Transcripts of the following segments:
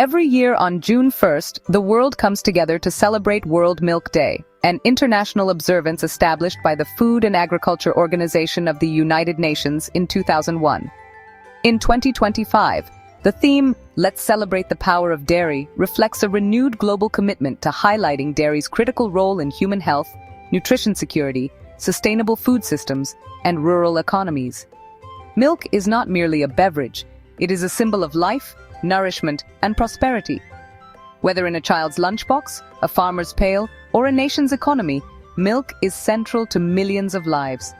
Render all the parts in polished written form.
Every year on June 1st, the world comes together to celebrate World Milk Day, an international observance established by the Food and Agriculture Organization of the United Nations in 2001. In 2025, the theme, Let's Celebrate the Power of Dairy, reflects a renewed global commitment to highlighting dairy's critical role in human health, nutrition security, sustainable food systems, and rural economies. Milk is not merely a beverage, it is a symbol of life, nourishment, and prosperity. Whether in a child's lunchbox, a farmer's pail, or a nation's economy, milk is central to millions of lives.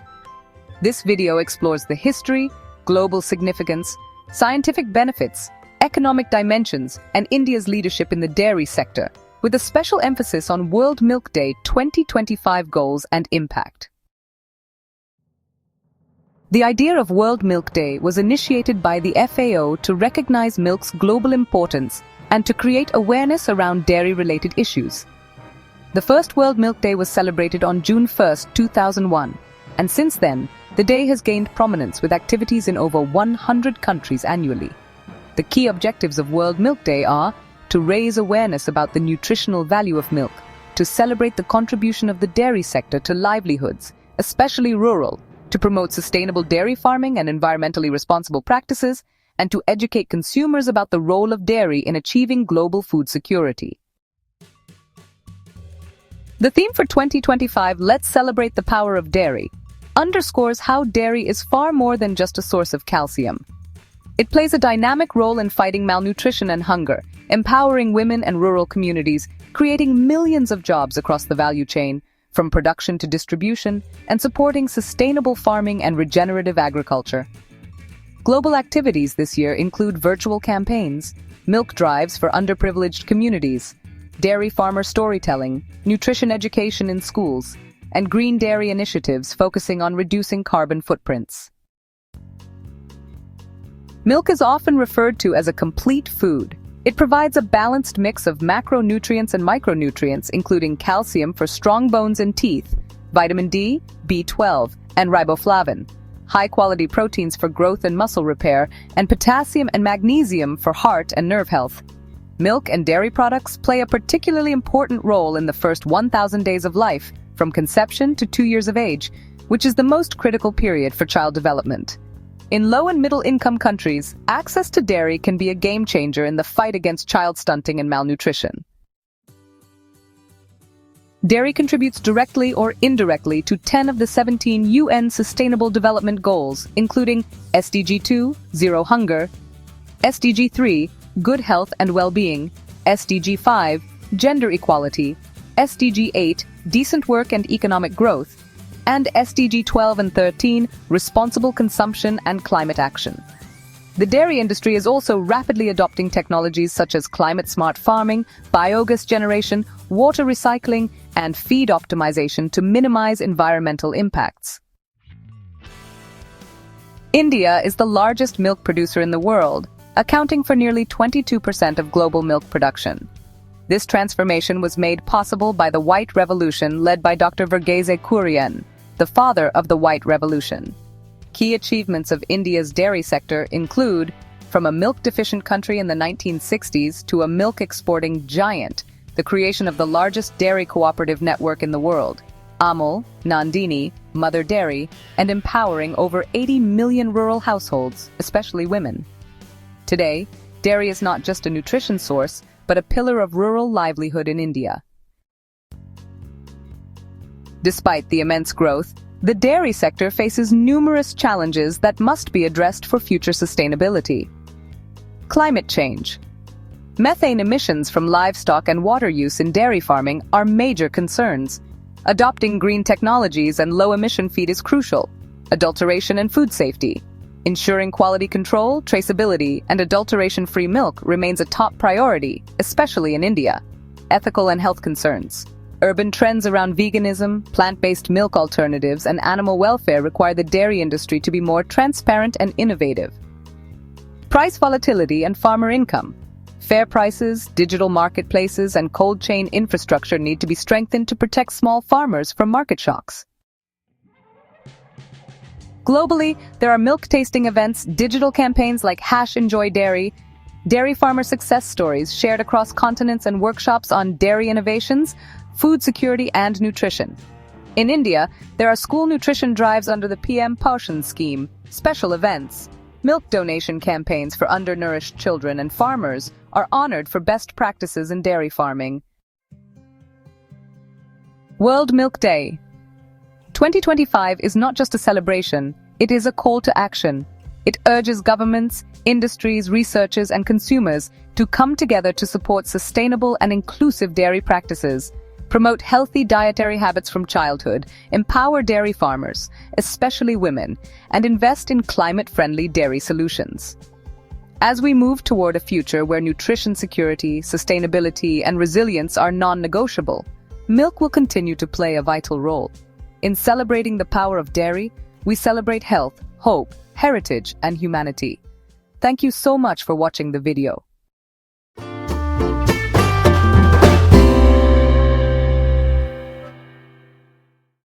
This video explores the history, global significance, scientific benefits, economic dimensions, and India's leadership in the dairy sector, with a special emphasis on World Milk Day 2025 goals and impact. The idea of World Milk Day was initiated by the FAO to recognize milk's global importance and to create awareness around dairy-related issues. The first World Milk Day was celebrated on June 1, 2001, and since then, the day has gained prominence with activities in over 100 countries annually. The key objectives of World Milk Day are to raise awareness about the nutritional value of milk, to celebrate the contribution of the dairy sector to livelihoods, especially rural, to promote sustainable dairy farming and environmentally responsible practices, and to educate consumers about the role of dairy in achieving global food security. The theme for 2025, Let's Celebrate the Power of Dairy, underscores how dairy is far more than just a source of calcium. It plays a dynamic role in fighting malnutrition and hunger, empowering women and rural communities, creating millions of jobs across the value chain, from production to distribution, and supporting sustainable farming and regenerative agriculture. Global activities this year include virtual campaigns, milk drives for underprivileged communities, dairy farmer storytelling, nutrition education in schools, and green dairy initiatives focusing on reducing carbon footprints. Milk is often referred to as a complete food. It provides a balanced mix of macronutrients and micronutrients, including calcium for strong bones and teeth, vitamin D, B12, and riboflavin, high-quality proteins for growth and muscle repair, and potassium and magnesium for heart and nerve health. Milk and dairy products play a particularly important role in the first 1,000 days of life, from conception to 2 years of age, which is the most critical period for child development. In low- and middle-income countries, access to dairy can be a game-changer in the fight against child stunting and malnutrition. Dairy contributes directly or indirectly to 10 of the 17 UN Sustainable Development Goals, including SDG 2, Zero Hunger, SDG 3, Good Health and Well-being, SDG 5, Gender Equality, SDG 8, Decent Work and Economic Growth, and SDG 12 and 13, Responsible Consumption and Climate Action. The dairy industry is also rapidly adopting technologies such as climate-smart farming, biogas generation, water recycling, and feed optimization to minimize environmental impacts. India is the largest milk producer in the world, accounting for nearly 22% of global milk production. This transformation was made possible by the White Revolution led by Dr. Verghese Kurian, the father of the White Revolution. Key achievements of India's dairy sector include, from a milk-deficient country in the 1960s to a milk-exporting giant, the creation of the largest dairy cooperative network in the world, Amul, Nandini, Mother Dairy, and empowering over 80 million rural households, especially women. Today, dairy is not just a nutrition source, but a pillar of rural livelihood in India. Despite the immense growth, the dairy sector faces numerous challenges that must be addressed for future sustainability. Climate change. Methane emissions from livestock and water use in dairy farming are major concerns. Adopting green technologies and low-emission feed is crucial. Adulteration and food safety. Ensuring quality control, traceability, and adulteration-free milk remains a top priority, especially in India. Ethical and health concerns. Urban trends around veganism, plant-based milk alternatives, and animal welfare require the dairy industry to be more transparent and innovative. Price volatility and farmer income. Fair prices, digital marketplaces, and cold chain infrastructure need to be strengthened to protect small farmers from market shocks. Globally, there are milk tasting events, digital campaigns like #EnjoyDairy, dairy farmer success stories shared across continents and workshops on dairy innovations, food security and nutrition. In India, there are school nutrition drives under the PM Poshan scheme, special events. Milk donation campaigns for undernourished children and farmers are honored for best practices in dairy farming. World Milk Day 2025 is not just a celebration, it is a call to action. It urges governments, industries, researchers, and consumers to come together to support sustainable and inclusive dairy practices, promote healthy dietary habits from childhood, empower dairy farmers, especially women, and invest in climate-friendly dairy solutions. As we move toward a future where nutrition security, sustainability, and resilience are non-negotiable, milk will continue to play a vital role. In celebrating the power of dairy, we celebrate health, hope, heritage, and humanity. Thank you so much for watching the video.